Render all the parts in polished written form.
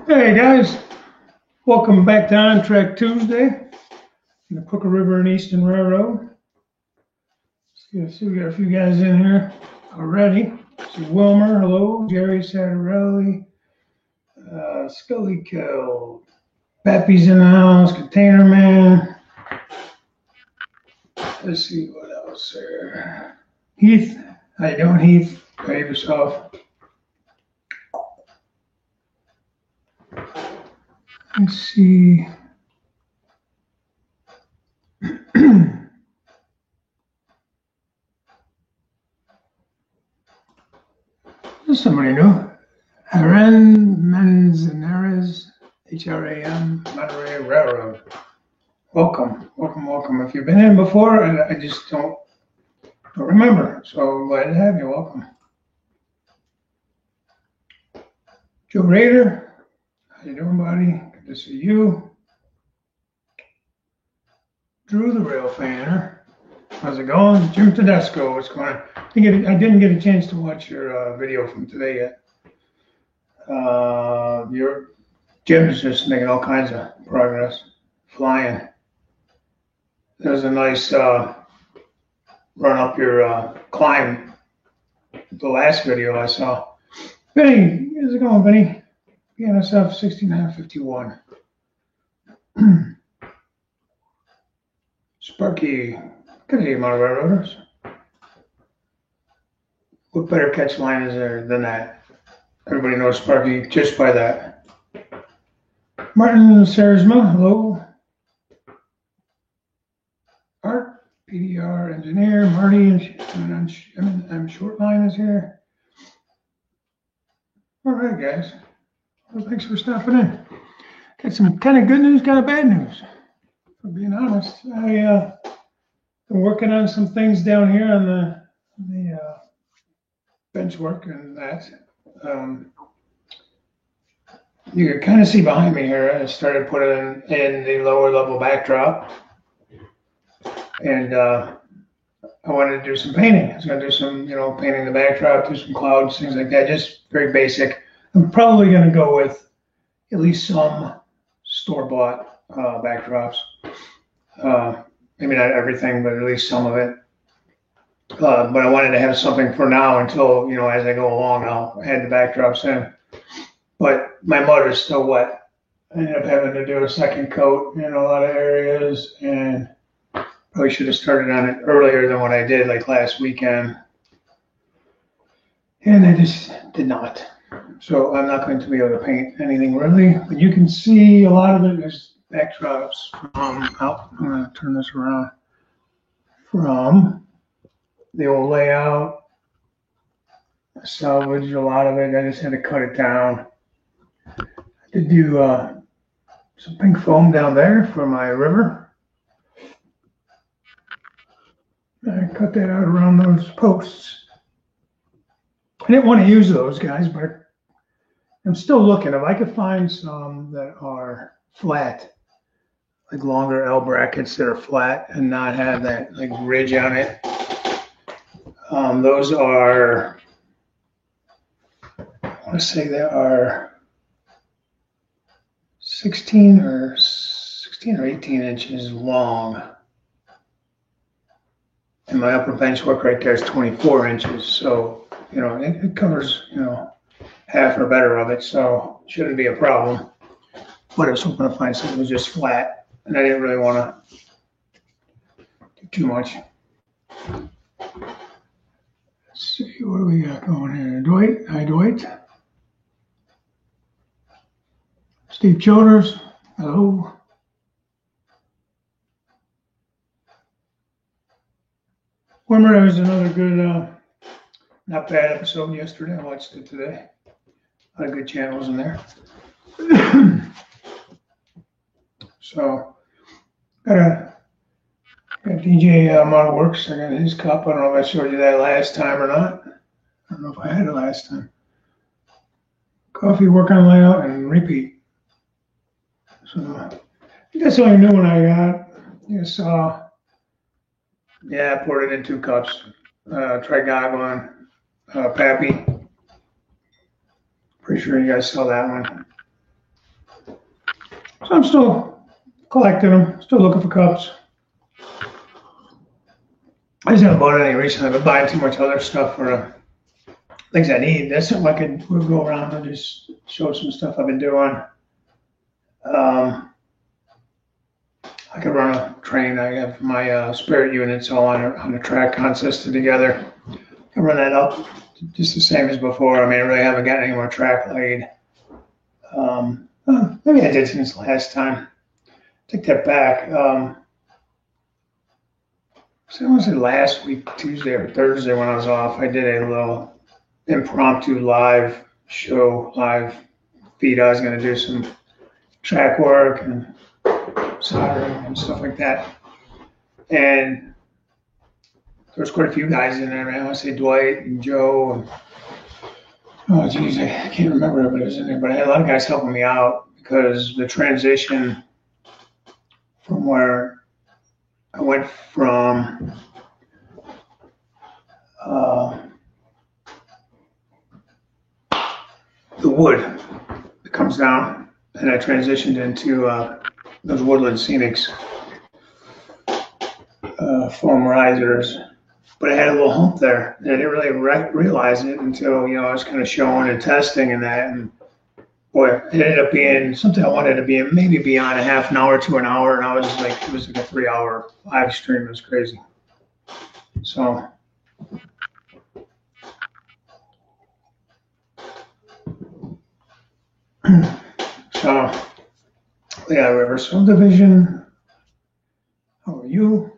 Hey guys, welcome back to On Track Tuesday in the Crooker River and Eastern Railroad. See, we got a few guys in here already. See Wilmer, hello. Jerry Satterelli, Scully Kill, Pappy's in the house, Container Man. Let's see what else there. Heath, how you doing, Heath? Behave yourself. Let's see. There's somebody new. Aaron Manzanares, HRAM, Monterey Railroad. Welcome. If you've been in before, and I just don't remember, so I'm glad to have you. Welcome. Joe Rader, how you doing, buddy? Good to see you. Drew the Rail Fanner, how's it going? Jim Tedesco, what's going on? I didn't get a chance to watch your video from today yet. Your Jim's just making all kinds of progress, flying. There's a nice run up your climb. The last video I saw. Vinny, how's it going, Vinny? BNSF 6951. Sparky, good day, my railroaders. What better catch line is there than that? Everybody knows Sparky just by that. Martin Sarsma, hello. Art, PDR engineer, Marty, I'm short line is here. All right, guys. Well, thanks for stopping in. Got some kind of good news, kind of bad news. For being honest, I been working on some things down here on the bench work and that. You can kind of see behind me here. I started putting in the lower level backdrop, and I wanted to do some painting. I was going to do some, painting the backdrop, do some clouds, things like that, just very basic. I'm probably going to go with at least some store-bought backdrops. Maybe not everything, but at least some of it. But I wanted to have something for now until, as I go along, I'll add the backdrops in. But my mud is still wet. I ended up having to do a second coat in a lot of areas, and probably should have started on it earlier than what I did, like last weekend. And I just did not. So I'm not going to be able to paint anything really. But you can see a lot of it is backdrops from, I'm going to turn this around, from the old layout. I salvaged a lot of it. I just had to cut it down. I did do some pink foam down there for my river. I cut that out around those posts. I didn't want to use those guys, but I'm still looking. If I could find some that are flat, like longer L brackets that are flat and not have that like ridge on it. Those are, I want to say they are 16 or 18 inches long. And my upper bench work right there is 24 inches. So, it covers, half or better of it. So it shouldn't be a problem. But I was hoping to find something that was just flat. And I didn't really want to do too much. Let's see, what do we got going here? Dwight, hi Dwight. Steve Childers, hello. Wilmer, that was another good, not bad episode yesterday. I watched it today. A lot of good channels in there. So, got DJ Model Works. I got his cup. I don't know if I showed you that last time or not. I don't know if I had it last time. Coffee, work on layout, and repeat. So, that's the only new one I got. You saw. Yeah, I poured it in 2 cups. Trigoglin, Pappy. Pretty sure you guys saw that one. So I'm still collecting them, still looking for cups. I just haven't bought any recently. I've been buying too much other stuff for things I need. That's something I could we'll go around and just show some stuff I've been doing. I could run a train. I have my spirit units all on a track consistent together. I can run that up just the same as before. I mean, I really haven't gotten any more track laid. Maybe I did since last time. Take that back. So was it last week, Tuesday or Thursday when I was off? I did a little impromptu live show, live feed. I was going to do some track work and soldering and stuff like that. And there was quite a few guys in there, man. I want to say Dwight and Joe and oh geez, I can't remember everybody was in there, but I had a lot of guys helping me out because the transition from where I went from the wood that comes down, and I transitioned into those Woodland Scenics foam risers. But I had a little hump there, and I didn't really realize it until I was kind of showing and testing and that. And boy, it ended up being something I wanted to be maybe beyond a half an hour to an hour, and I was like, it was like a 3-hour live stream. It was crazy. So, yeah, River Subdivision. How are you?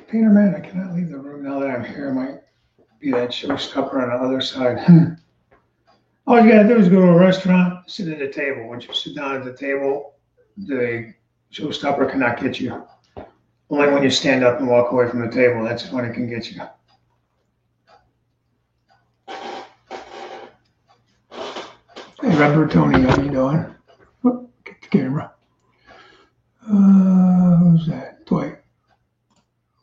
Painter man, I cannot leave the room now that I'm here. Might be that showstopper on the other side. All you gotta do is go to a restaurant, sit at a table. Once you sit down at the table, the showstopper cannot get you. Only when you stand up and walk away from the table, that's when it can get you. Hey, Robert Tony, how you doing? Oh, get the camera. Who's that? Dwight.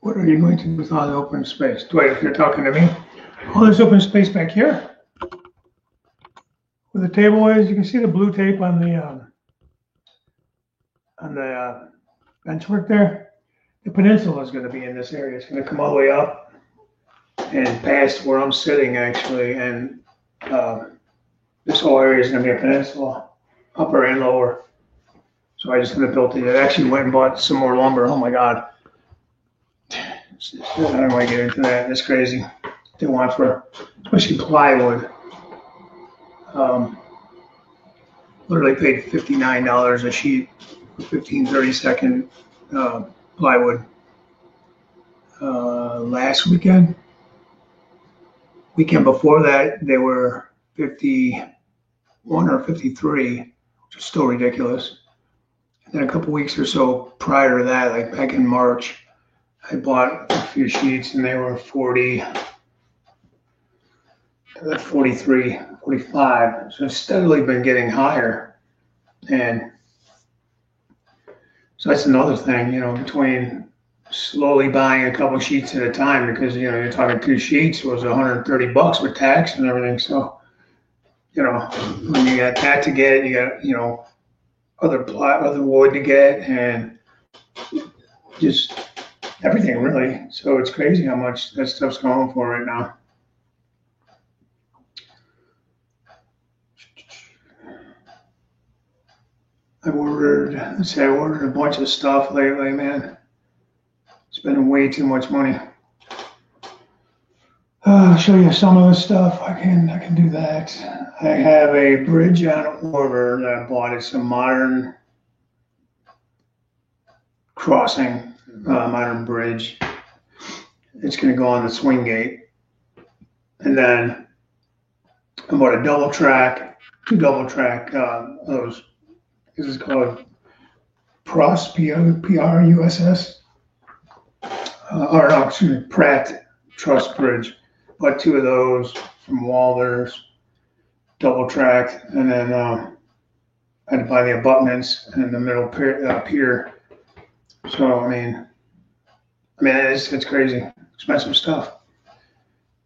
What are you going to do with all the open space? Dwight, if you're talking to me, all this open space back here, where the table is, you can see the blue tape on the benchwork there. The peninsula is going to be in this area. It's going to come all the way up and past where I'm sitting, actually, and this whole area is going to be a peninsula, upper and lower. So I just kind of built it. I actually went and bought some more lumber. Oh my God. I don't want to get into that. That's crazy. They want for, especially plywood. Literally paid $59 a sheet for 15, 30-second plywood last weekend. Weekend before that, they were 51 or 53, which is still ridiculous. And then a couple weeks or so prior to that, like back in March, I bought a few sheets and they were 40, 43, 45. So it's steadily been getting higher. And so that's another thing, between slowly buying a couple sheets at a time, because, you're talking 2 sheets was $130 with tax and everything. So, when you got that to get, you got, other wood to get and just everything really. So it's crazy how much that stuff's going for right now. I ordered a bunch of stuff lately, man. Spending way too much money. I'll show you some of the stuff. I can do that. I have a bridge on order that I bought. It's a modern crossing, modern bridge. It's going to go on the swing gate. And then I bought a two double track, those. This is called PRUSS, P-R-U-S-S. Or no, excuse me, Pratt Truss Bridge. Bought 2 of those from Walters, double tracked, and then I had to buy the abutments and the middle pier. So I mean, it's crazy, expensive stuff.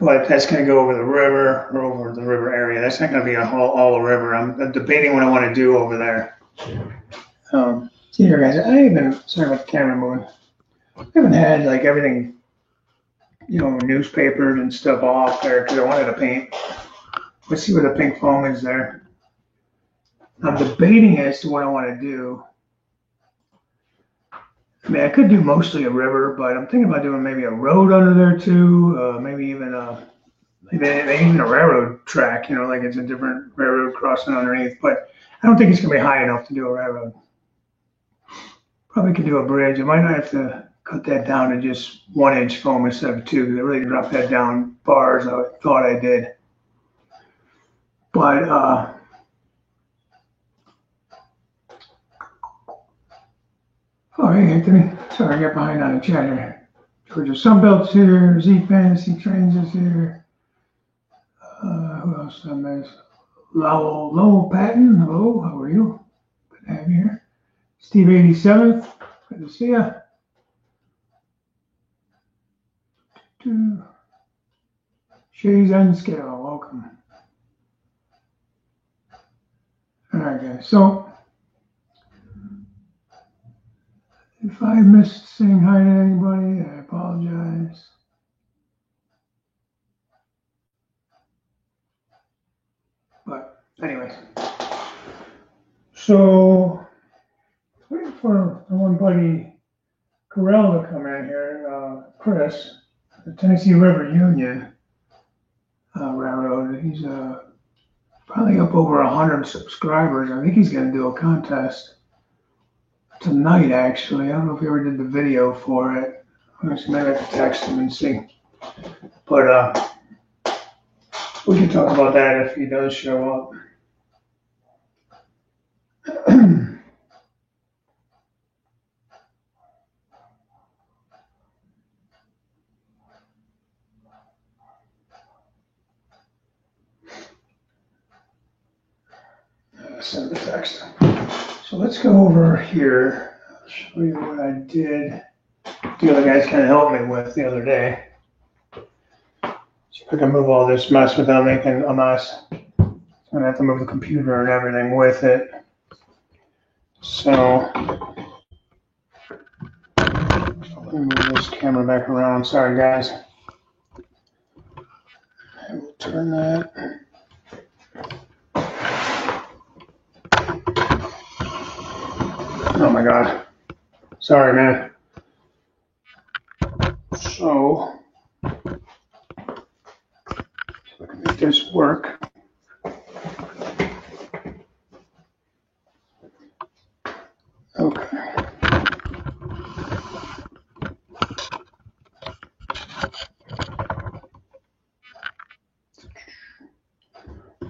but that's going to go over the river or over the river area. That's not going to be all the river. I'm debating what I want to do over there. See here, guys. Sorry about the camera moving. I haven't had like everything, newspapers and stuff off there because I wanted to paint. Let's see where the pink foam is there. I'm debating as to what I want to do. I mean, I could do mostly a river, but I'm thinking about doing maybe a road under there too. Maybe even even a railroad track, like it's a different railroad crossing underneath. But I don't think it's going to be high enough to do a railroad. Probably could do a bridge. I might not have to cut that down to just 1-inch foam instead of 2, because I really dropped that down far as I thought I did. But oh, hey, Anthony. Sorry, I got behind on the chat here. Georgia Sunbelt's here. Z Fantasy Trains is here. Who else I missed? Lowell Patton. Hello, how are you? Good to have you here. Steve 87th. Good to see you. Shays Unscale. Welcome. All right, guys. So, if I missed saying hi to anybody, I apologize. But anyways, so waiting for one buddy, Corell, to come in here. Chris, the Tennessee River Union Railroad. He's probably up over 100 subscribers. I think he's going to do a contest tonight, actually. I don't know if he ever did the video for it. Maybe I can text him and see. But we can talk about that if he does show up. Send the text. So let's go over here. I'll show you what I did. The other guys kind of helped me with the other day. See if I can move all this mess without making a mess. I'm gonna have to move the computer and everything with it. So let me move this camera back around. Sorry, guys. I will turn that. Oh my God. Sorry, man. So I can make this work. Okay.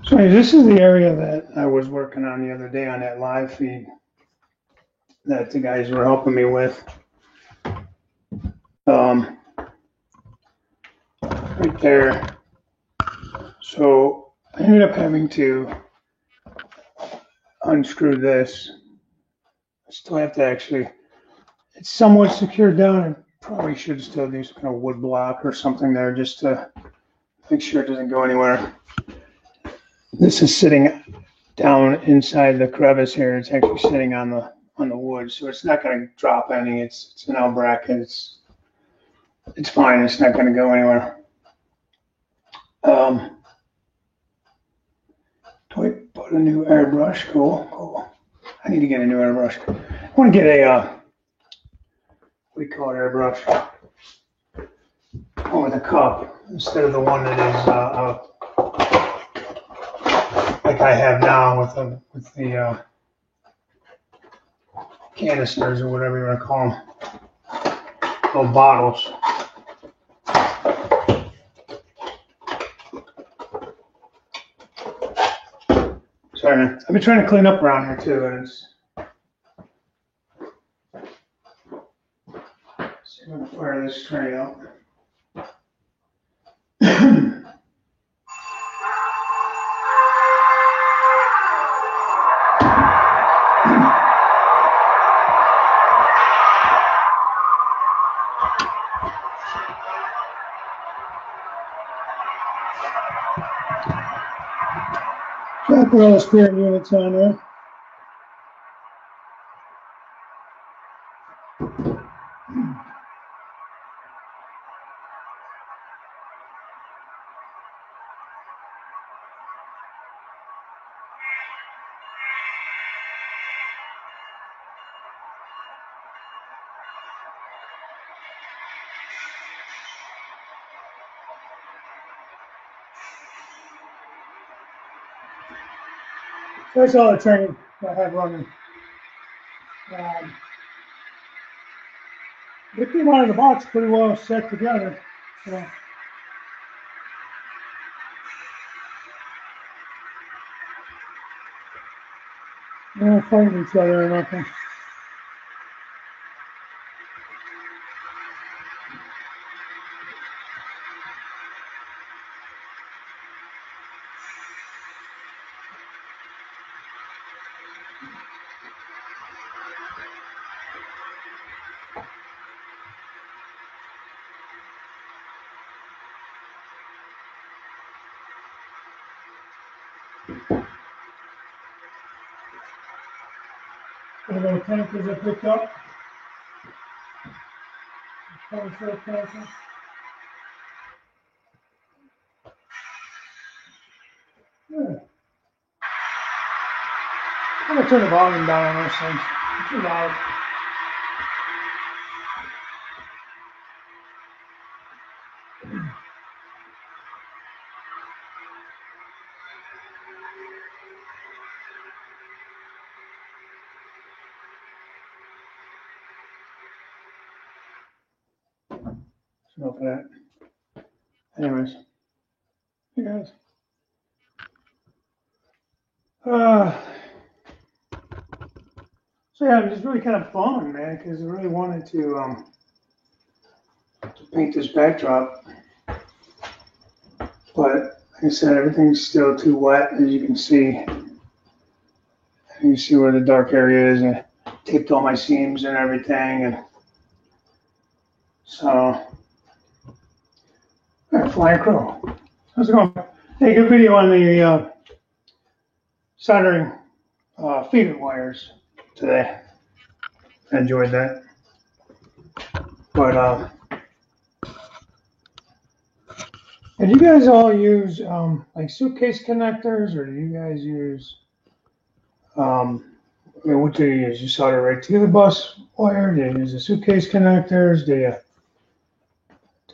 So this is the area that I was working on the other day on that live feed that the guys were helping me with. Right there. So I ended up having to unscrew this. I still have to actually, it's somewhat secured down. I probably should still do some kind of wood block or something there just to make sure it doesn't go anywhere. This is sitting down inside the crevice here. It's actually sitting on the wood, so it's not going to drop any. It's an L bracket. It's fine. It's not going to go anywhere. Do I put a new airbrush? Cool. I need to get a new airbrush. I want to get a what do you call it, airbrush? One with a cup instead of the one that is like I have now with the canisters or whatever you want to call them, little bottles. Sorry, man. I've been trying to clean up around here too, and it's. See if I can fire this tray out. Gorilla Spirit units on there. That's all the training I have running. They came out of the box pretty well set together. So. They don't fight each other or nothing. The little tankers I picked up. Yeah. I'm gonna turn the volume down on those things. It's too loud. So for that. Anyways. Hey guys. So yeah, I'm just really kind of bummed, man, because I really wanted to paint this backdrop. But like I said, everything's still too wet, as you can see. You can see where the dark area is. I taped all my seams and everything, and so Flying Crow. How's it going? Hey, good video on the soldering feeder wires today. I enjoyed that. But and you guys all use like suitcase connectors, or do you guys use I mean, what do you use? You solder right to the bus wire? Do you use the suitcase connectors?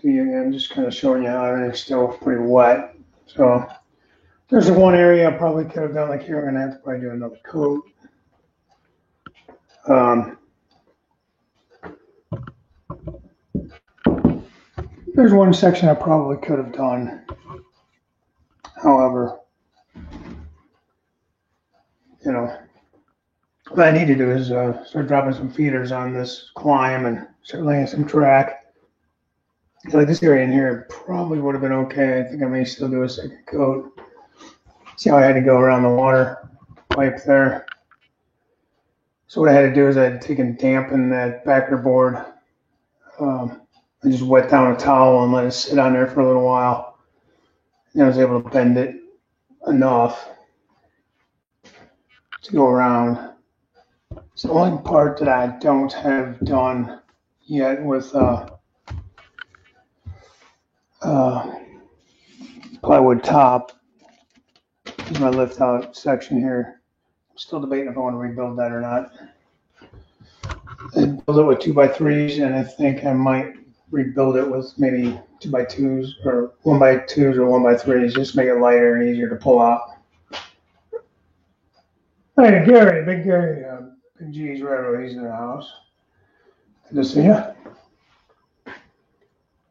I'm just kind of showing you how everything's still pretty wet. So there's one area I probably could have done like here. I'm gonna have to probably do another coat. There's one section I probably could have done. However, you know, what I need to do is start dropping some feeders on this climb and start laying some track. Like this area in here probably would have been okay. I think I may still do a second coat. See how I had to go around the water pipe there. So what I had to do is I had to take and dampen that backer board. I just wet down a towel and let it sit on there for a little while. And I was able to bend it enough to go around. It's the only part that I don't have done yet with plywood top is my lift out section here. I'm still debating if I want to rebuild that or not. I built it with 2x3s, and I think I might rebuild it with maybe 2x2s or 1x2s or 1x3s, just to make it lighter and easier to pull out. Hey, Gary, Big Gary, Big G's Railroad, he's in the house. Good to see you.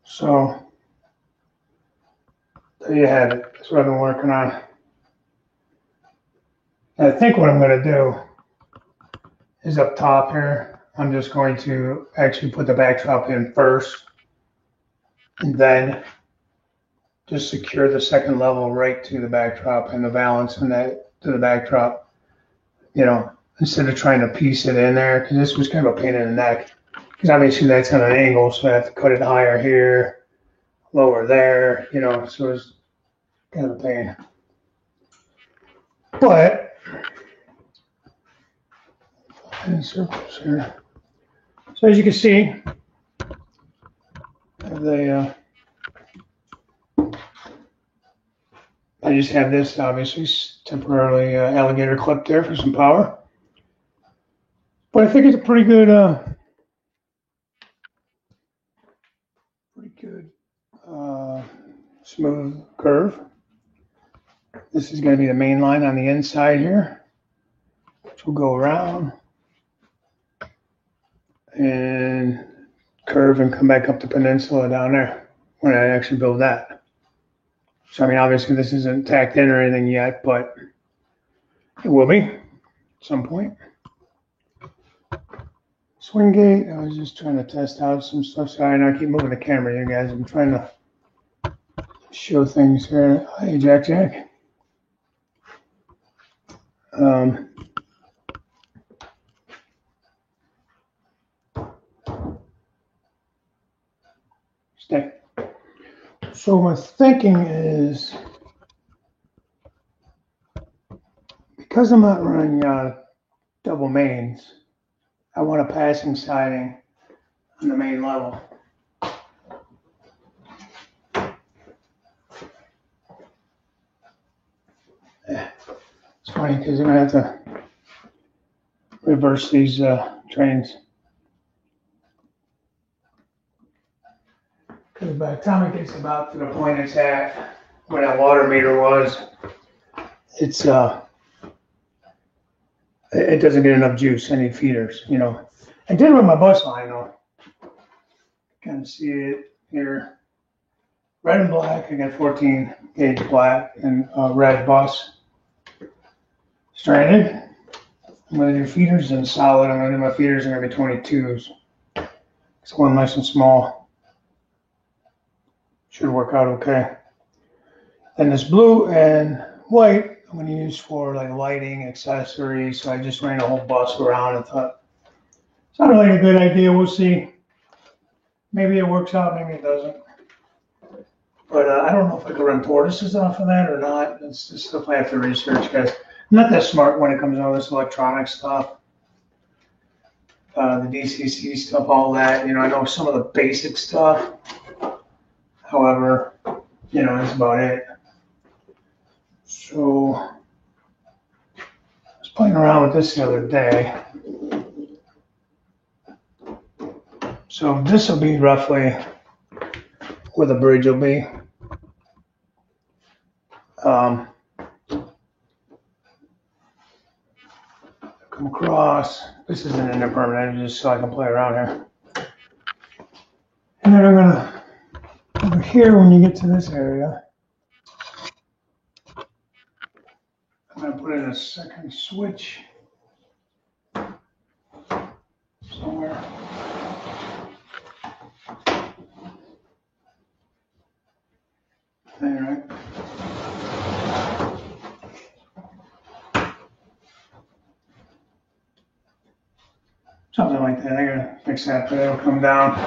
So, there you have it. That's what I've been working on. I think what I'm going to do is up top here, I'm just going to actually put the backdrop in first and then just secure the second level right to the backdrop and the valance and that to the backdrop, you know, instead of trying to piece it in there, because this was kind of a pain in the neck, because obviously that's on an angle, so I have to cut it higher here, lower there, you know, so it's kind of a pain. But in circles here. So as you can see, I just have this obviously temporarily alligator clip there for some power. But I think it's a pretty good smooth curve. This is going to be the main line on the inside here, which will go around and curve and come back up the peninsula down there when I actually build that. So, I mean, obviously this isn't tacked in or anything yet, but it will be at some point. Swing gate, I was just trying to test out some stuff. Sorry, I keep moving the camera, you guys. I'm trying to show things here. Hey, Jack. Stay. So my thinking is, because I'm not running double mains, I want a passing siding on the main level. It's funny because I'm going to have to reverse these trains. Because by the time it gets about to the point it's at, where that water meter was, it's it doesn't get enough juice. I need feeders, you know. I did with my bus line though. Kind of see it here. Red and black. I got 14 gauge black and red bus. Stranded. I'm going to do feeders in solid. I'm going to do my feeders are going to be 22s. It's going nice and small. Should work out okay. And this blue and white I'm going to use for like lighting, accessories. So I just ran a whole bus around and thought it's not really a good idea. We'll see. Maybe it works out, maybe it doesn't. But I don't know if I could run tortoises off of that or not. It's just stuff I have to research, guys. I'm not that smart when it comes to all this electronic stuff. The DCC stuff, all that. You know, I know some of the basic stuff. However, you know, that's about it. So, I was playing around with this the other day. So this will be roughly where the bridge will be. Come across. This isn't in there permanent, just so I can play around here. And then I'm gonna, over here when you get to this area, I'm gonna put in a second switch somewhere. There, right? Something like that. I gotta fix that, but it'll come down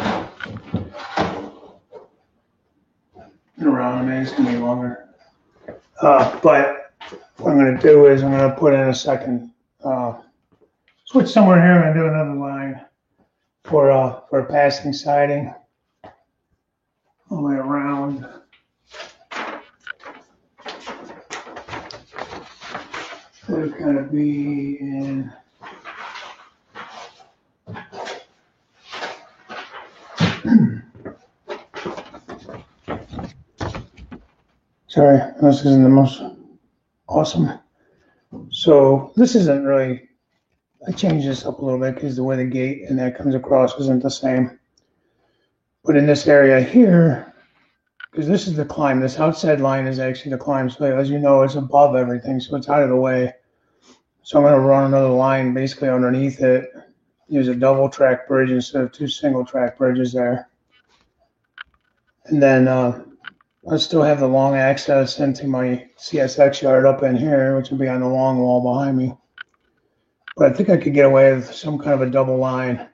and around. I mean, it's gonna be longer. But what I'm gonna do is I'm gonna put in a second switch somewhere here. I'm gonna do another line for passing siding all the way around. It'll kind of be in. Sorry, this isn't the most awesome. So this isn't really, I changed this up a little bit because the way the gate and that comes across isn't the same. But in this area here, because this is the climb, this outside line is actually the climb. So as you know, it's above everything, so it's out of the way. So I'm going to run another line basically underneath it. Use a double track bridge instead of two single track bridges there. And then I still have the long access into my CSX yard up in here, which will be on the long wall behind me. But I think I could get away with some kind of a double line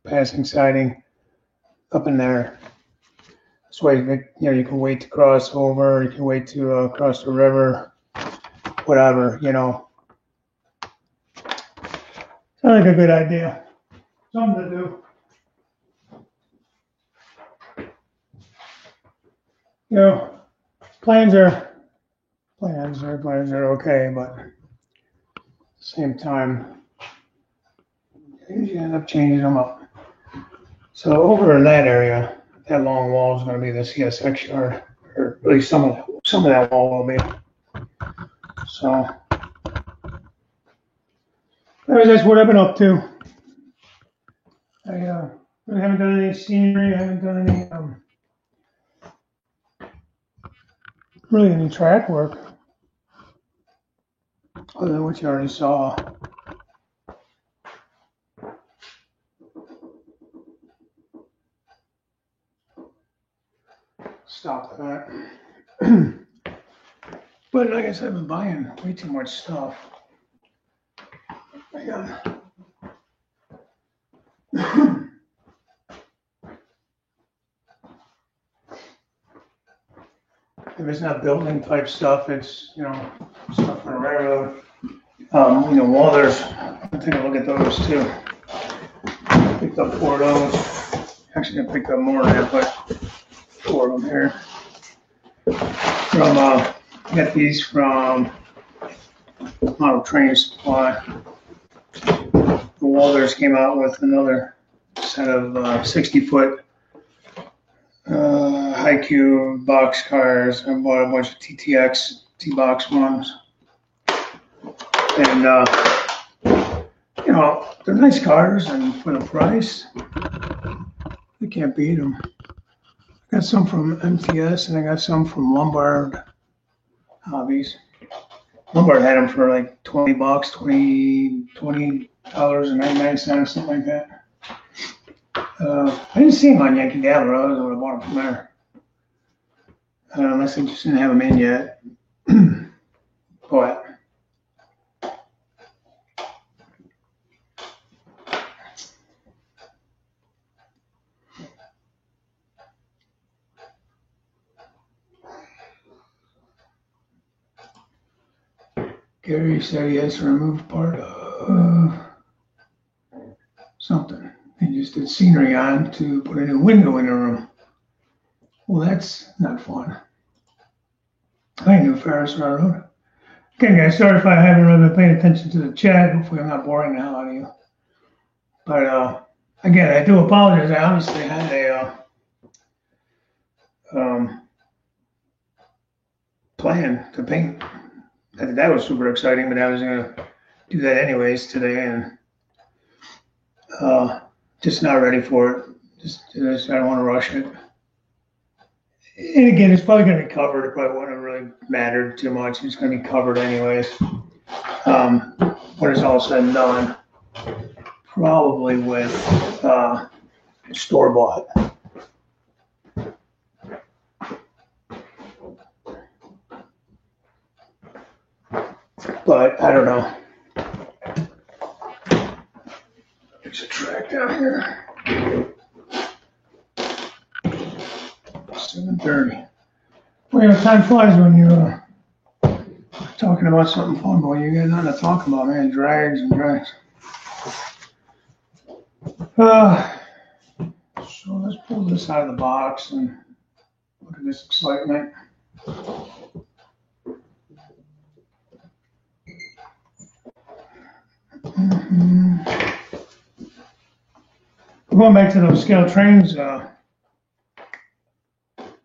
passing siding up in there. This way, you know, you can wait to cross over, you can wait to cross the river. whatever, you know. Sounds like a good idea. Something to do. You know, plans are okay, but at the same time, you end up changing them up. So over in that area, that long wall is going to be the CSX yard, or at least some of that wall will be. So anyways, that's what I've been up to. I really haven't done any scenery. I haven't done any really any track work, other than what you already saw. Stop that. But like I said, I've been buying way too much stuff. I got if it's not building type stuff, it's, you know, stuff for the railroad. You know, welders, I'll take a look at those too. Picked up 4 of those. Actually, I picked up more than that, but 4 of them here. From, got these from Model Training Supply. The welders came out with another set of 60-foot high-cube box cars. I bought a bunch of TTX T-box ones. And, you know, they're nice cars, and for the price, you can't beat them. I got some from MTS, and I got some from Lombard Hobbies. Lombard had them for like $20, $20.99, something like that. I didn't see them on Yankee Dabbler. I would have bought them from there. Unless they just didn't have them in yet. But Gary said he has to remove part of something. He just did scenery on to put a new window in the room. Well, that's not fun. I knew Ferris Railroad. Okay, guys, sorry if I haven't really been paying attention to the chat. Hopefully I'm not boring the hell out of you. But again, I do apologize. I obviously had a plan to paint. That was super exciting, but I was going to do that anyways today, and just not ready for it. Just I don't want to rush it. And again, it's probably going to be covered. It probably wouldn't have really mattered too much. It's going to be covered anyways. When it's all said and done, probably with store-bought. But I don't know. There's a track down here. 7:30. Well, you know, time flies when you're talking about something fun, boy. You got nothing to talk about, man. Drags and drags. So let's pull this out of the box and look at this excitement. Going back to those scale trains,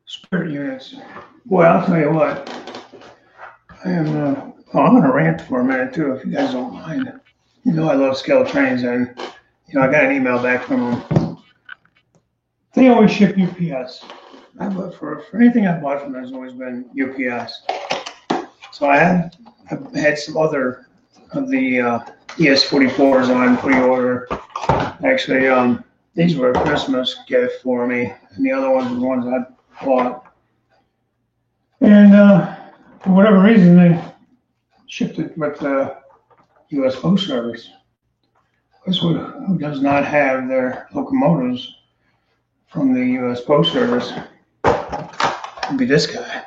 spirit units. Boy, I'll tell you what. I am. I'm gonna rant for a minute too, if you guys don't mind. You know I love scale trains, and you know I got an email back from them. They always ship UPS. For anything I've bought from them has always been UPS. So I've had some other of the ES44s on pre-order. Actually, these were a Christmas gift for me, and the other ones were the ones I bought. And for whatever reason, they shipped it with the U.S. Post Service. Who does not have their locomotives from the U.S. Post Service? Would be this guy.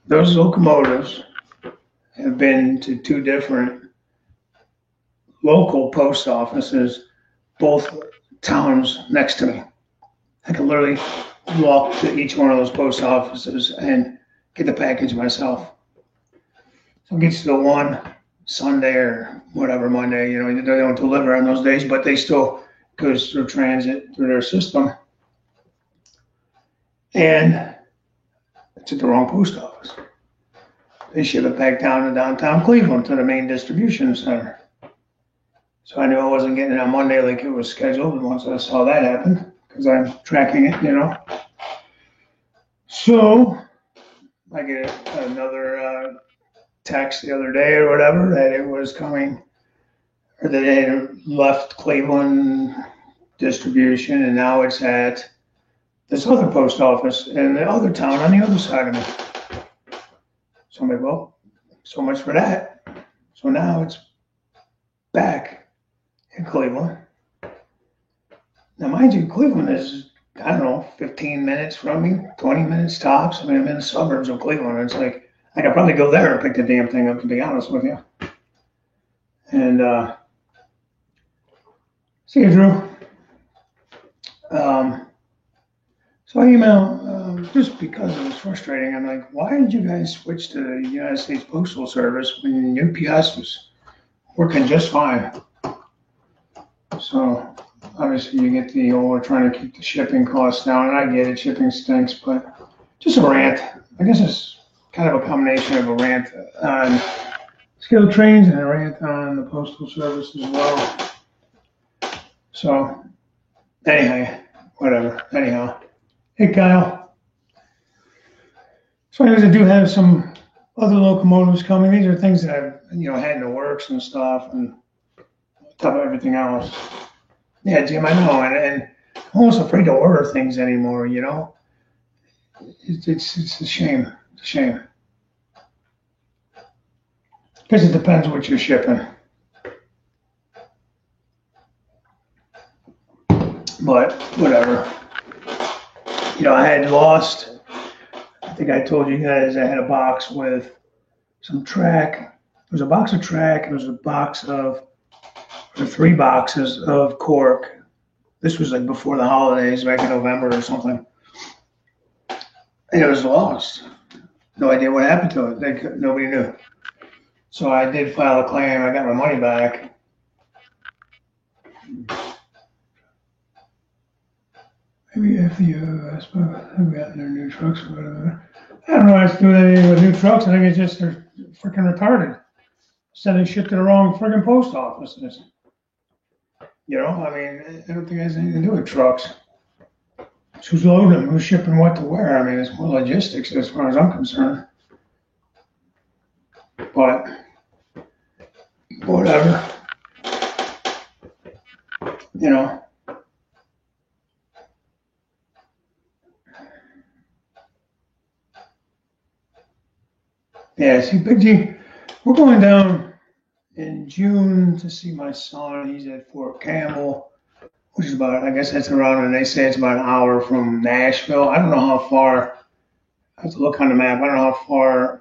Those locomotives have been to two different local post offices, both towns next to me. I could literally walk to each one of those post offices and get the package myself. So it gets to the one Sunday or whatever Monday, they don't deliver on those days, but they still goes through transit through their system. And it's at the wrong post office. They ship it back down to downtown Cleveland to the main distribution center. So I knew I wasn't getting it on Monday like it was scheduled once I saw that happen, because I'm tracking it. So I get another text the other day or whatever that it was coming, or that it had left Cleveland distribution and now it's at this other post office in the other town on the other side of me. So I'm like, well, so much for that. So now it's back in Cleveland. Now, mind you, Cleveland is, I don't know, 15 minutes from me, 20 minutes tops. I mean, I'm in the suburbs of Cleveland. It's like, I could probably go there and pick the damn thing up, to be honest with you. And, see you, Drew. So I emailed, just because it was frustrating. I'm like, why did you guys switch to the United States Postal Service when UPS was working just fine? So obviously you get we're trying to keep the shipping costs down, and I get it, shipping stinks, but just a rant. I guess it's kind of a combination of a rant on skilled trains and a rant on the Postal Service as well. So anyhow, whatever. Anyhow, hey Kyle. So anyways, I do have some other locomotives coming. These are things that I've had in the works and stuff, and on top of everything else. Yeah, Jim, I know, and I'm almost afraid to order things anymore. It's a shame. It's a shame. Because it depends what you're shipping. But whatever. I had lost, I think I told you guys I had a box with some track. There was a box of track, and there was a box of, or 3 boxes of cork. This was like before the holidays, back in November or something. And it was lost. No idea what happened to it. Nobody knew. So I did file a claim. I got my money back. Maybe if the have gotten their new trucks or whatever. I don't know why it's doing anything with new trucks. I think it's just they're freaking retarded. Sending shit to the wrong freaking post offices. I don't think it has anything to do with trucks. It's who's loading them, who's shipping what to where. I mean, it's more logistics as far as I'm concerned. But whatever. Yeah, see, Big G, we're going down in June to see my son. He's at Fort Campbell, which is about, I guess that's around, and they say it's about an hour from Nashville. I don't know how far, I have to look on the map. I don't know how far,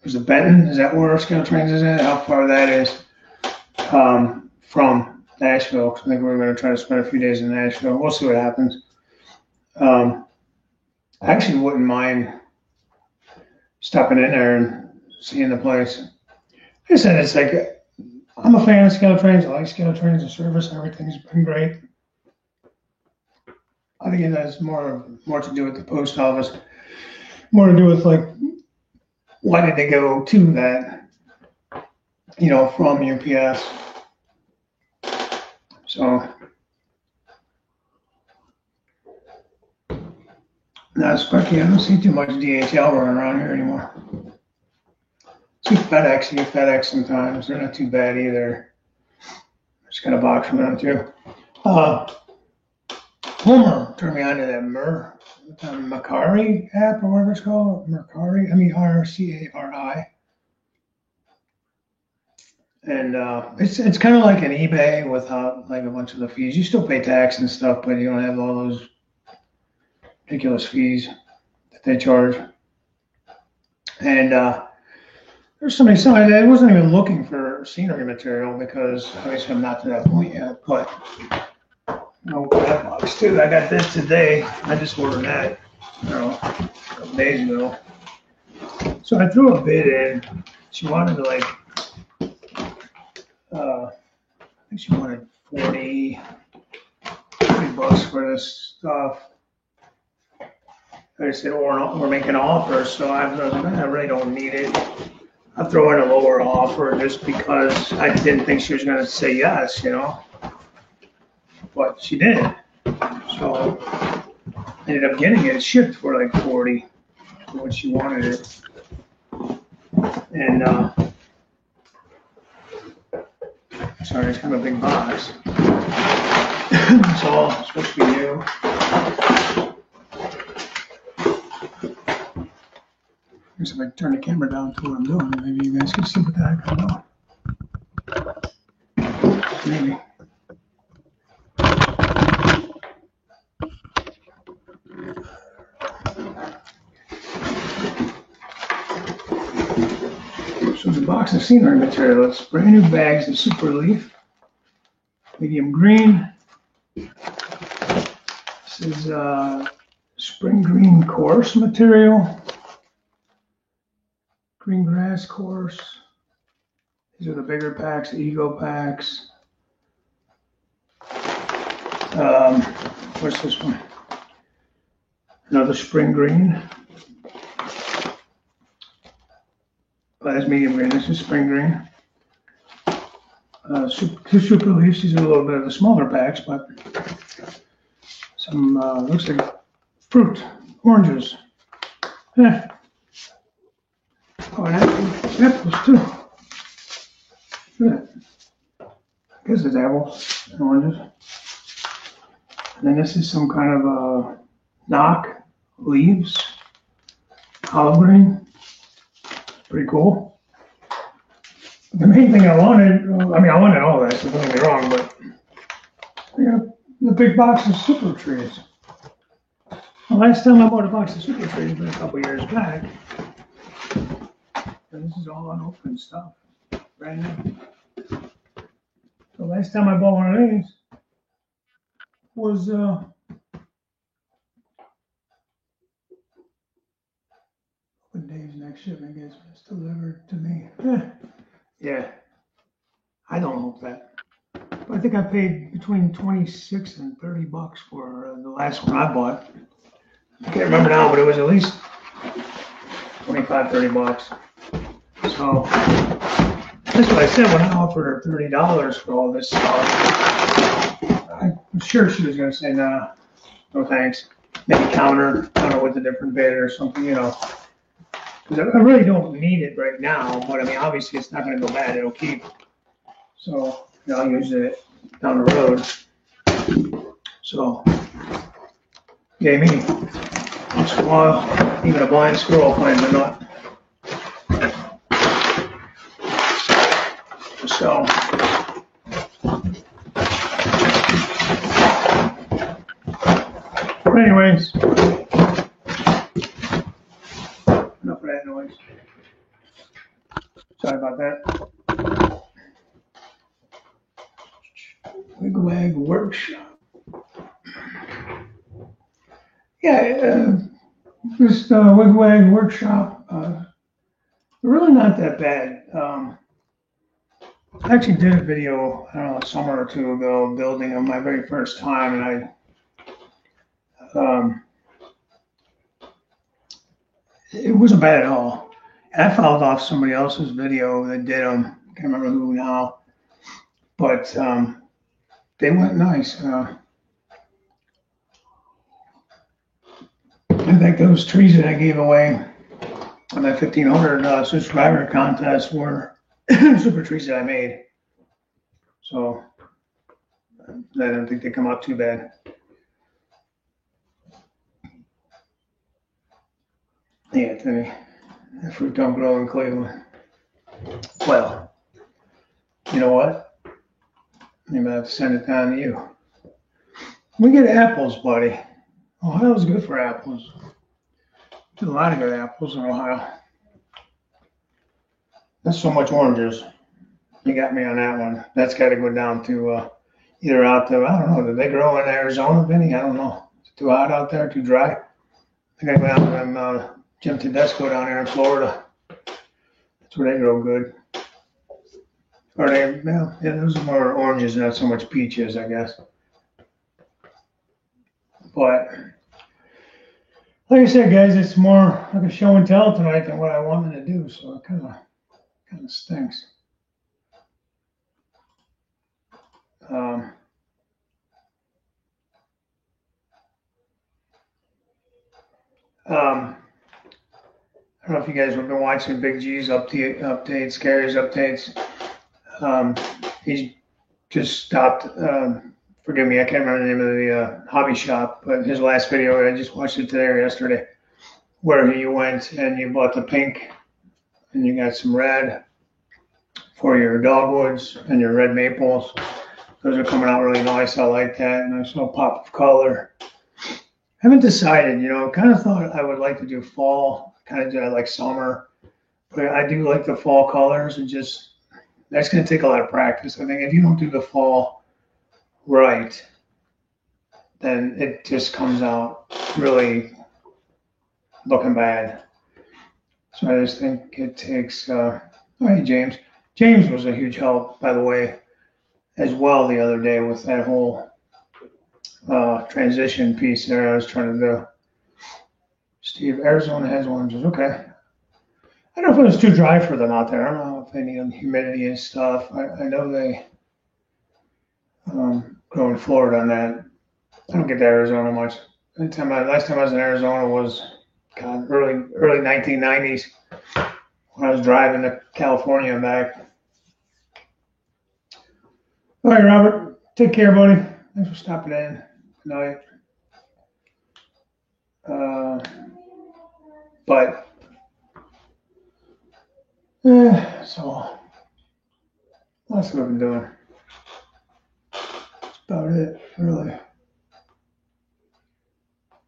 is it Benton? Is that where Skilled Trains is at? How far that is from Nashville? Because I think we're going to try to spend a few days in Nashville. We'll see what happens. I actually wouldn't mind stopping in there and seeing the place. Like I said, it's like, I'm a fan of Skilled Trains. I like Skilled Trains and service. Everything's been great. I think it has more to do with the post office, more to do with like, why did they go to that, from UPS. So not Sparky, I don't see too much DHL running around here anymore. See FedEx, you get FedEx sometimes. They're not too bad either. Just got a box from them too. Homer turned me on to that Mercari app or whatever it's called. Mercari, MERCARI. And it's kind of like an eBay without like a bunch of the fees. You still pay tax and stuff, but you don't have all those ridiculous fees that they charge. And There's somebody selling it. I wasn't even looking for scenery material because obviously I'm not to that point yet. But no, that box too. I got this today. I just ordered that, you know, a couple days ago. So I threw a bid in. She wanted to like, I think she wanted 40 bucks for this stuff. I said, we're making offers, so I was like, I really don't need it. I'll throw in a lower offer just because I didn't think she was going to say yes, you know. But she did. So I ended up getting it shipped for like 40 for what she wanted it. And sorry, it's kind of a big box. It's all supposed to be new. I guess if I turn the camera down to what I'm doing, maybe you guys can see what the heck I'm doing. Maybe. So it's a box of scenery material. It's brand new bags of Super Leaf, medium green. This is spring green coarse material. Green grass coarse. These are the bigger packs, the Ego packs. What's this one? Another spring green. Oh, that's medium green. This is spring green. Two Super Leafs. These are a little bit of the smaller packs, but some looks like fruit, oranges. Yeah. Oh, and apples too. Look at that. I guess it's apples and oranges. And then this is some kind of knock leaves, olive green. Pretty cool. The main thing I wanted, I wanted all that, so don't get me wrong, but yeah, the big box of Super Trees. The last time I bought a box of Super Trees was a couple years back. And this is all unopened stuff, brand new. The last time I bought one of these was when Dave's next shipment gets delivered to me. Yeah, I don't hope that. But I think I paid between 26 and 30 bucks for the last one I bought. I can't remember now, but it was at least 25, 30 bucks. So that's what I said when I offered her $30 for all this stuff. I'm sure she was going to say, nah, no thanks. Maybe counter with a different bid or something, you know. Because I really don't need it right now, but I mean, obviously it's not going to go bad. It'll keep. So, you know, I'll use it down the road. So, yeah, me. Once in a while, even a blind squirrel finds a nut. So, but anyways, enough of that noise. Sorry about that. Wigwag Workshop. Yeah, this Wigwag Workshop, really not that bad. I actually did a video, I don't know, a summer or two ago, building on my very first time, and it wasn't bad at all. And I followed off somebody else's video that did them. I can't remember who now, but they went nice. I think those trees that I gave away on that 1,500 subscriber contest were super trees that I made. So I don't think they come out too bad. Yeah, Anthony, that fruit don't grow in Cleveland. Well, you know what? Maybe I have to send it down to you. We get apples, buddy. Ohio's good for apples. There's a lot of good apples in Ohio. That's so much oranges. You got me on that one. That's got to go down to either out there. I don't know. Do they grow in Arizona, Vinny? I don't know. Is it too hot out there? Too dry? I got to go down to them Jim Tedesco down here in Florida. That's where they grow good. Or they, well, yeah, those are more oranges, not so much peaches, I guess. But like I said, guys, it's more like a show and tell tonight than what I wanted to do. So it kind of stinks. Um, I don't know if you guys have been watching Big G's updates, Gary's updates. He's just stopped. Forgive me, I can't remember the name of the hobby shop, but his last video, I just watched it today or yesterday, where you went and you bought the pink and you got some red for your dogwoods and your red maples. Those are coming out really nice. I like that. And I saw a pop of color. Haven't decided, kind of thought I would like to do fall, kind of do like summer, but I do like the fall colors and just, that's going to take a lot of practice. I think if you don't do the fall right, then it just comes out really looking bad. So I just think it takes, oh, hey, James. James was a huge help, by the way, as well the other day with that whole transition piece there I was trying to do. Steve, Arizona has oranges. Okay. I don't know if it was too dry for them out there. I don't know if they need humidity and stuff. I know they grow in Florida on that. I don't get to Arizona much. Last time I was in Arizona was early 1990s when I was driving to California and back. All right, Robert. Take care, buddy. Thanks for stopping in. Good night. But so that's what I've been doing. That's about it, really.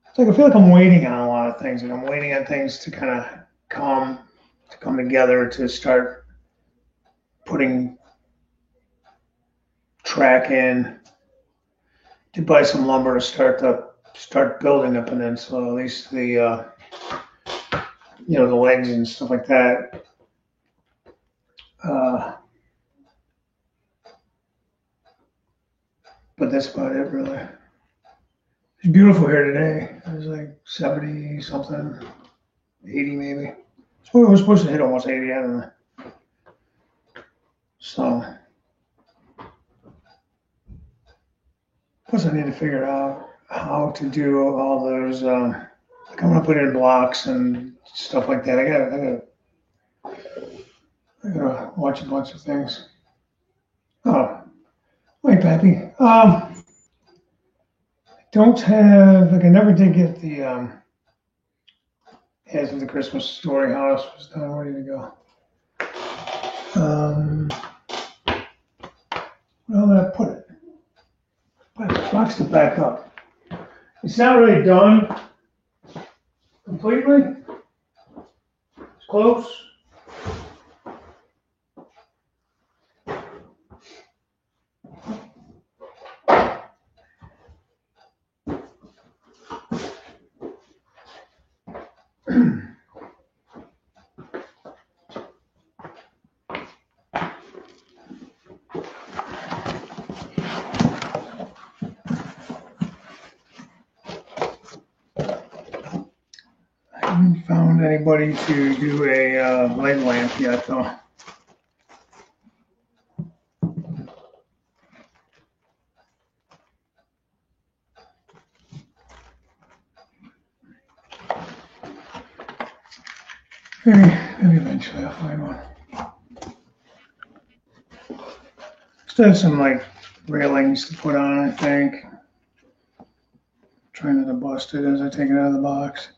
It's like I feel like I'm waiting on a lot of things, and I'm waiting on things to kind of come together to start putting track in, to buy some lumber to start building a peninsula, at least the the legs and stuff like that. But that's about it, really. It's beautiful here today. It was like 70 something, 80 maybe. So we're supposed to hit almost 80, I don't know. So, plus I need to figure out how to do all those, like I'm gonna put in blocks and stuff like that. I gotta watch a bunch of things. Oh, wait, Pappy. Don't have, like I never did get the, as of the Christmas Story House was done, ready to go. Where did I put it? I boxed it back up. It's not really done completely. It's close. I haven't found anybody to do a leg lamp yet, though. Maybe eventually I'll find one. Still have some like railings to put on, I think. Trying not to bust it as I take it out of the box.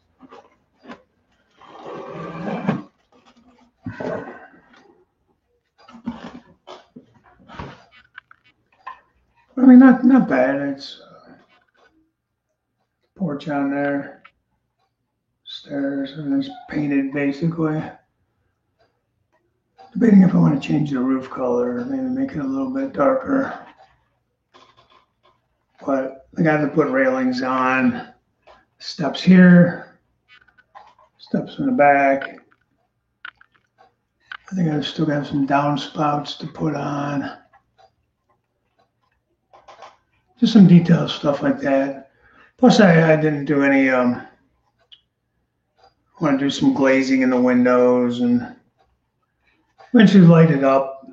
I mean, not bad. It's porch on there, stairs, and it's painted basically. Debating if I want to change the roof color, maybe make it a little bit darker. But I got to put railings on, steps here, steps in the back. I think I still got some downspouts to put on. Just some detailed stuff like that. Plus, I didn't do any, want to do some glazing in the windows and eventually light it up.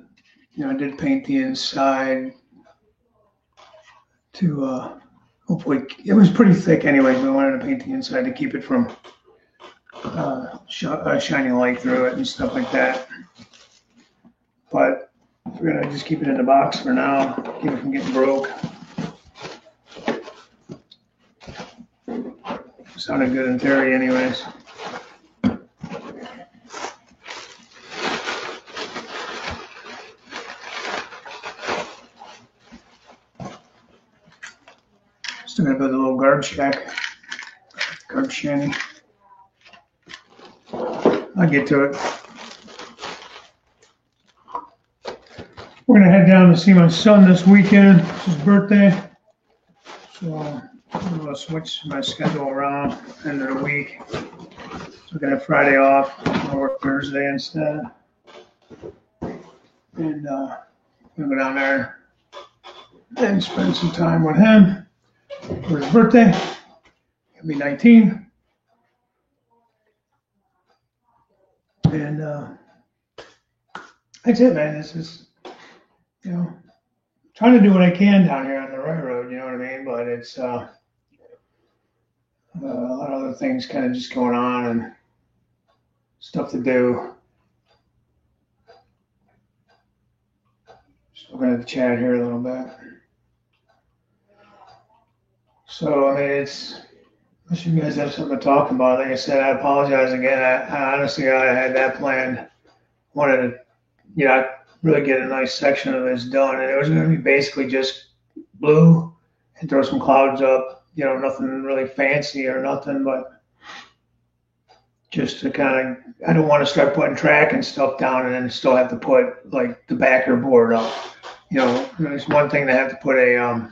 You know, I did paint the inside to hopefully, it was pretty thick anyway, but I wanted to paint the inside to keep it from shining light through it and stuff like that. But we're gonna just keep it in the box for now, keep it from getting broke. Sounded good in theory anyways. Still gotta build a little guard shack, guard shanty. I'll get to it. We're gonna head down to see my son this weekend. It's his birthday. So I'm gonna switch my schedule around end of the week. So we're gonna have Friday off. I'll work Thursday instead. And I'm gonna go down there and spend some time with him for his birthday. He'll be 19. And that's it, man. This is, you know, trying to do what I can down here on the railroad, you know what I mean? But it's a lot of other things kind of just going on and stuff to do. Just looking at the chat here a little bit. So, I mean, unless you guys have something to talk about, like I said, I apologize again. I honestly, I had that planned. Wanted to, you know, really get a nice section of this done. And it was going to be basically just blue and throw some clouds up, you know, nothing really fancy or nothing, but just to kind of, I don't want to start putting track and stuff down and then still have to put like the backer board up. You know, it's one thing to have to put a,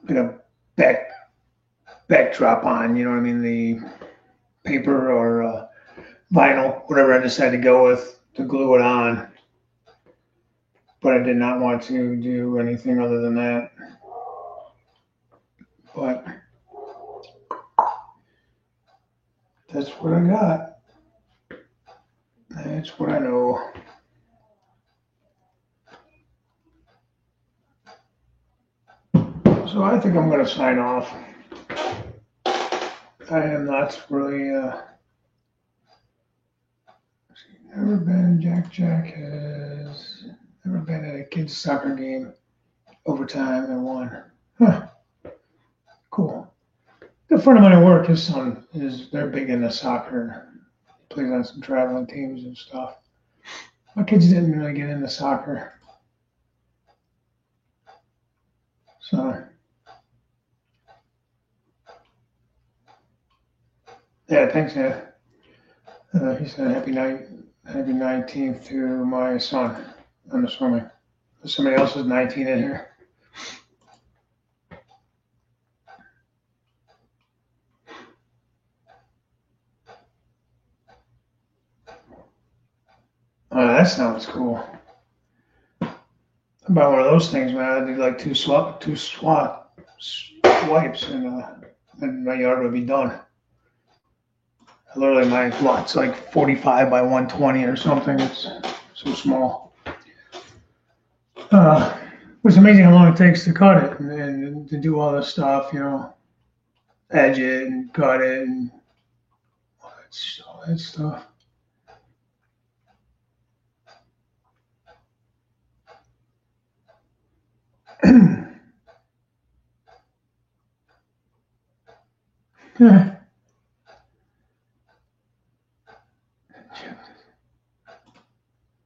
like a backdrop on, you know what I mean? The paper or vinyl, whatever I decided to go with to glue it on. But I did not want to do anything other than that. But that's what I got. That's what I know. So I think I'm going to sign off. I am not really, never been, Jack has never been at a kid's soccer game overtime and won. Huh. Cool. A friend of mine at work, his son they're big into soccer. He plays on some traveling teams and stuff. My kids didn't really get into soccer. So, yeah, thanks, Ed. He said happy 19th to my son. I'm assuming. There's somebody else is 19 in here. Oh, that sounds cool. About one of those things, man. I'd do like two swipes, and my yard would be done. Literally, my lot's like 45 by 120 or something. It's so small. It's amazing how long it takes to cut it and to do all this stuff, you know, edge it and cut it and all that stuff. Yeah.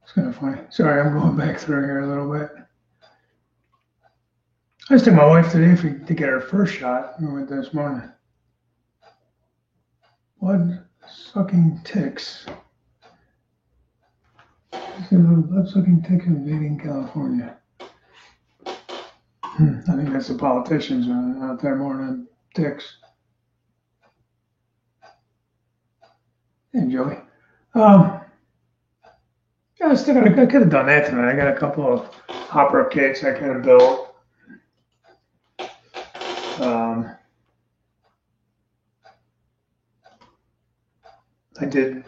It's kind of funny. Sorry, I'm going back through here a little bit. I just took my wife today to get her first shot. We went this morning. What? Sucking ticks. Blood-sucking ticks invading California. I think that's the politicians out there more than ticks. Hey, Joey. Yeah, I could have done that tonight. I got a couple of opera kits I could have built. I did.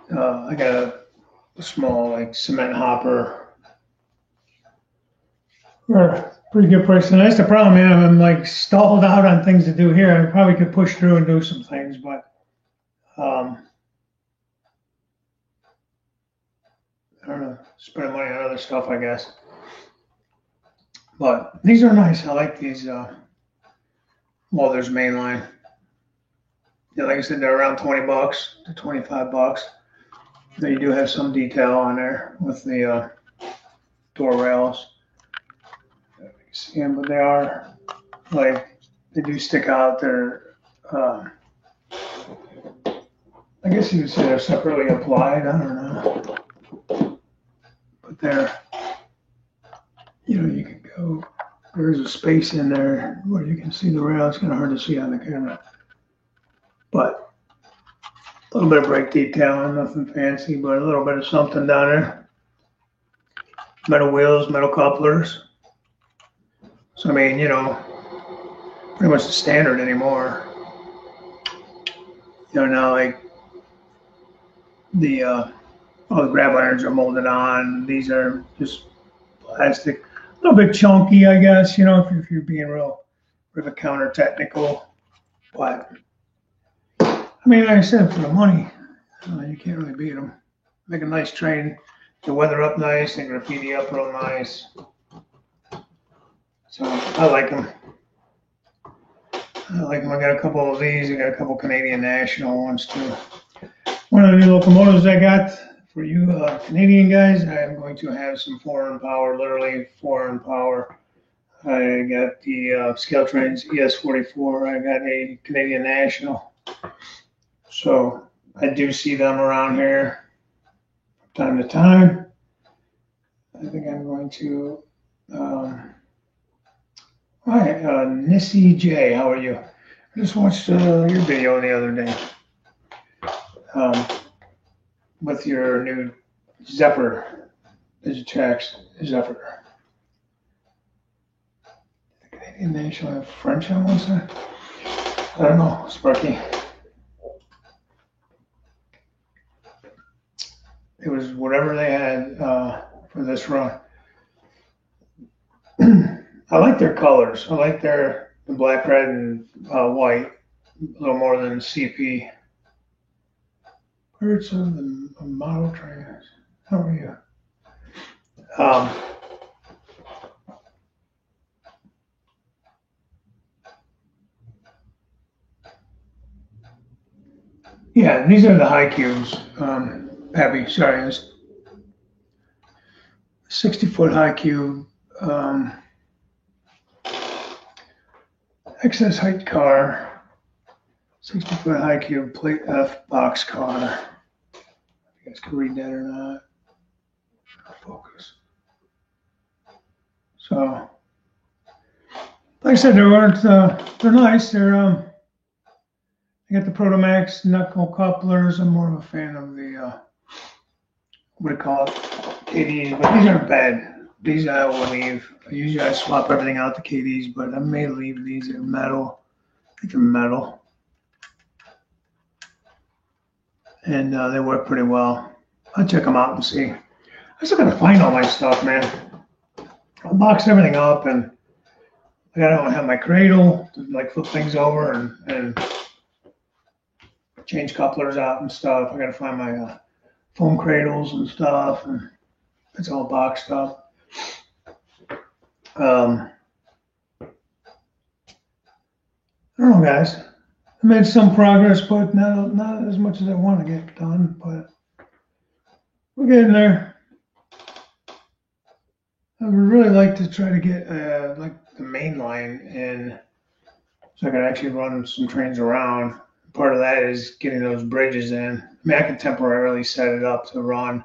I got a small like cement hopper for a pretty good price. And that's the problem, man. I'm like stalled out on things to do here. I probably could push through and do some things, but I don't know. Spending money on other stuff, I guess. But these are nice. I like these. Walther's mainline. Yeah, like I said, they're around $20 to $25. They do have some detail on there with the door rails. You can see them, but they are like they do stick out. They're I guess you could say they're separately applied. I don't know, but they're you can go. There's a space in there where you can see the rail. It's kind of hard to see on the camera, but a little bit of brake detail, nothing fancy, but a little bit of something down there. Metal wheels, metal couplers. So I mean, pretty much the standard anymore. Now like all the grab irons are molded on. These are just plastic, a little bit chunky, I guess. If you're being real counter technical, but I mean, like I said, for the money, you can't really beat them. Make a nice train, the weather up nice, and graffiti up real nice. So I like them. I got a couple of these. I got a couple Canadian National ones too. One of the new locomotives I got for you Canadian guys, I'm going to have some foreign power, literally foreign power. I got the Scale Trains ES44. I got a Canadian National. So I do see them around here from time to time. I think I'm going to. Hi, Nissy J. How are you? I just watched your video the other day with your new Zephyr, Digitex Zephyr. The Canadian National have French on one side. I don't know, Sparky. It was whatever they had for this run. I like their colors. I like the black, red, and white a little more than CP. Birds of the model trainers. How are you? Yeah, these are the high cubes. Abby, sorry, it's 60-foot high cube. Excess height car, 60-foot high cube plate F box car. You guys can read that or not. Focus. So, like I said, they're nice. I got the Protomax knuckle couplers. I'm more of a fan of the what do you call it, KDs, but these aren't bad. These I will leave. Usually I swap everything out to KDs, but I may leave these. They're metal. I think they're metal. And they work pretty well. I'll check them out and see. I still gotta find all my stuff, man. I'll box everything up, and I gotta have my cradle to like flip things over and change couplers out and stuff. I gotta find my foam cradles and stuff, and it's all boxed up. I don't know, guys. I made some progress, but not as much as I want to get done, but we're getting there. I would really like to try to get like the main line in so I can actually run some trains around, part of that is getting those bridges in. I mean, I can temporarily set it up to run,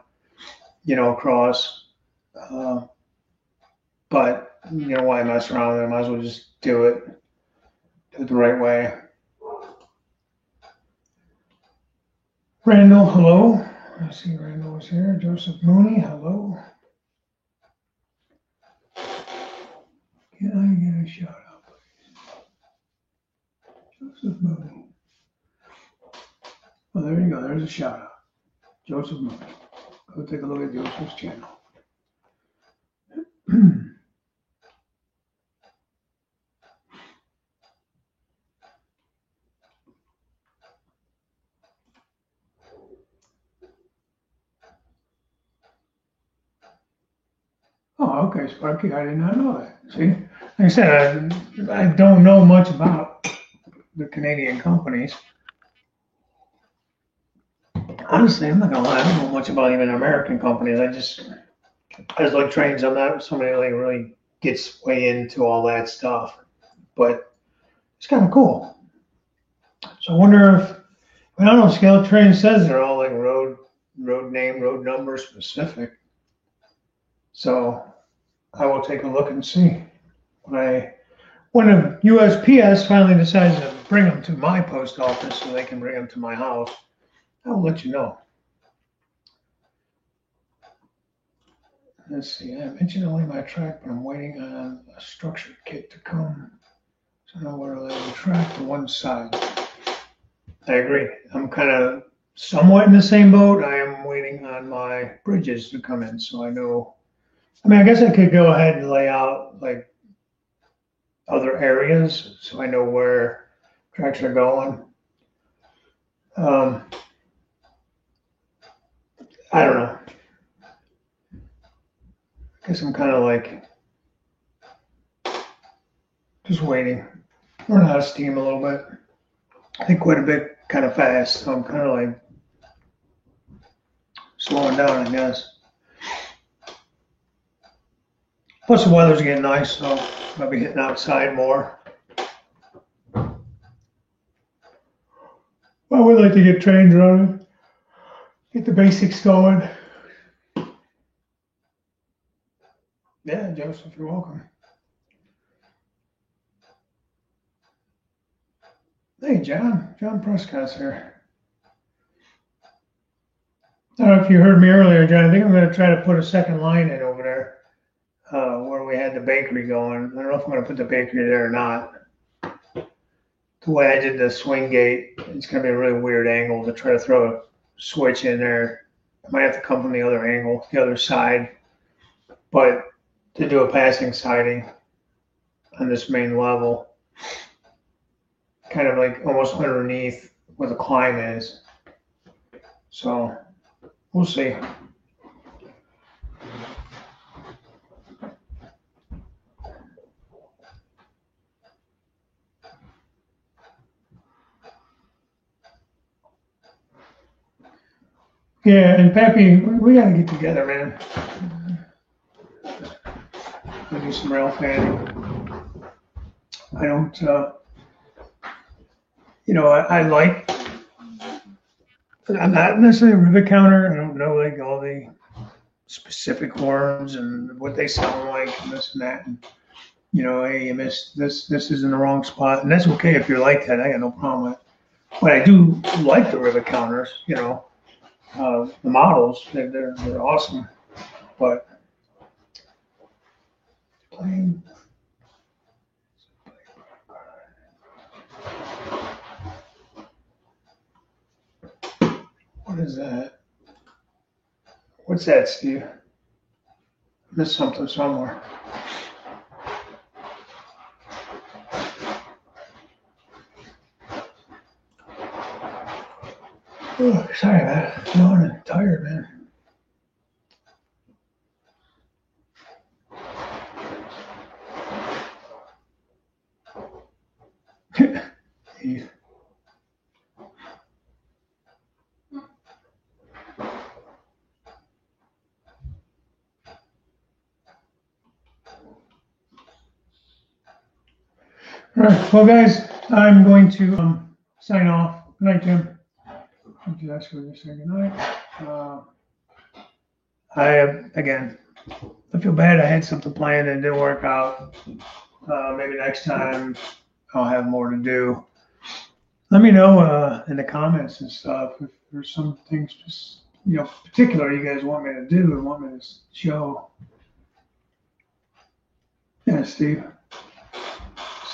across. But why mess around with it? I might as well just do it the right way. Randall, hello. I see Randall is here. Joseph Mooney, hello. Can I get a shout out, please? Joseph Mooney. Oh, there you go. There's a shout out. Joseph Mooney. Go take a look at Joseph's channel. Oh, okay, Sparky. I did not know that. See, like I said, I don't know much about the Canadian companies. Honestly, I'm not gonna lie. I don't know much about even American companies. I just like trains. I'm not somebody like really gets way into all that stuff, but it's kind of cool. So I wonder if I don't know. Scale Train says they're all like road name, road number specific. So I will take a look and see when the USPS finally decides to bring them to my post office so they can bring them to my house. I'll let you know. Let's see. I mentioned only my track, but I'm waiting on a structure kit to come. So I know where to lay the track to one side. I agree. I'm kind of somewhat in the same boat. I am waiting on my bridges to come in, so I know. I mean, I guess I could go ahead and lay out like other areas so I know where tracks are going. I don't know. I guess I'm kind of like just waiting. Running out of steam a little bit. I think quite a bit kind of fast, so I'm kind of like slowing down, I guess. Plus the weather's getting nice, so I'll be hitting outside more. I would like to get trains running, get the basics going. Yeah, Joseph, you're welcome. Hey, John Prescott's here. I don't know if you heard me earlier, John. I think I'm going to try to put a second line in over there where we had the bakery going. I don't know if I'm going to put the bakery there or not. The way I did the swing gate, it's going to be a really weird angle to try to throw a switch in there. I might have to come from the other angle, the other side. But to do a passing siding on this main level, kind of like almost underneath where the climb is. So we'll see. Yeah, and Pappy, we got to get together, man. We'll do some rail fanning. I don't, I like, I'm not necessarily a rivet counter. I don't know like all the specific horns and what they sound like and this and that. And, hey, you missed this. This is in the wrong spot, and that's okay if you're like that. I got no problem with it. But I do like the rivet counters. The models. They're awesome. But plain. What is that? What's that, Steve? Missed something somewhere. Oh, sorry, man. I'm tired, man. All right, well, guys, I'm going to sign off. Good night, Jim. I'll just go say good night. Again, I feel bad. I had something planned and it didn't work out. Maybe next time I'll have more to do. Let me know in the comments and stuff if there's some things just particular you guys want me to do and want me to show. Yeah, Steve.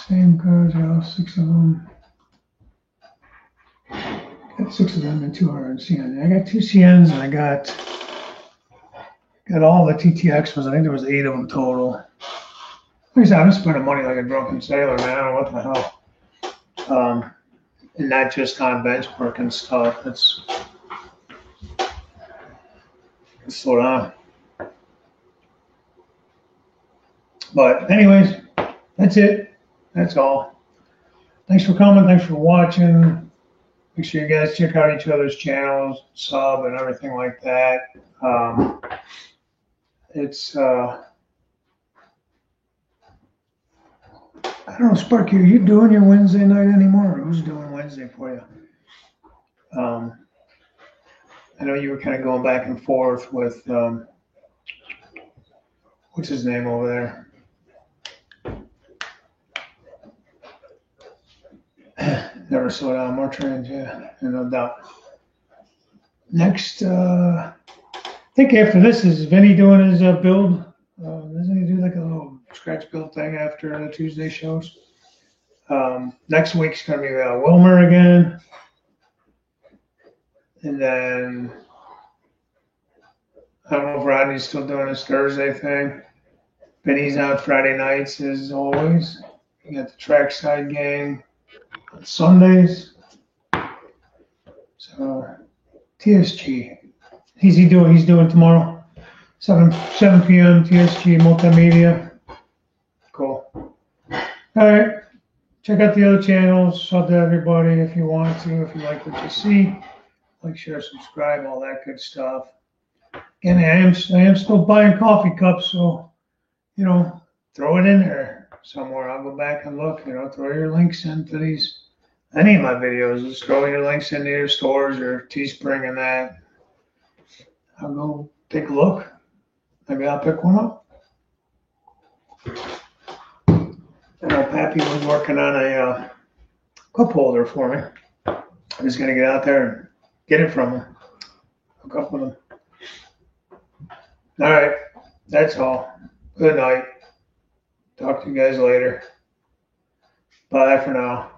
Same cars, yeah, 6 of them. Got 6 of them and 200 CN. I got 2 CNs and I got all the TTX ones. I think there was 8 of them total. Like I said, I'm spending money like a drunken sailor, man. I don't know what the hell. And not just on benchmark and stuff. Let's slow down. But anyways, that's it. That's all. Thanks for coming. Thanks for watching. Make sure you guys check out each other's channels, sub, and everything like that. I don't know, Sparky, are you doing your Wednesday night anymore, or who's doing Wednesday for you? I know you were kind of going back and forth with, what's his name over there? Never slow down, more trains, yeah, no doubt. Next, I think after this, is Vinny doing his build? Doesn't he do like a little scratch build thing after the Tuesday shows? Next week's going to be Wilmer again. And then, I don't know if Rodney's still doing his Thursday thing. Vinny's on Friday nights as always. You got the trackside gang on Sundays. So TSG. He's doing tomorrow. 7 p.m. TSG Multimedia. Cool. All right. Check out the other channels. Sub to everybody if you want to, if you like what you see. Like, share, subscribe, all that good stuff. And I am still buying coffee cups, so throw it in there somewhere. I'll go back and look. Throw your links into any of my videos. Just throw your links into your stores or Teespring and that. I'll go take a look. Maybe I'll pick one up. I know Pappy was working on a cup holder for me. I'm just gonna get out there and get it from him. Hook up with him. All right, that's all. Good night. Talk to you guys later. Bye for now.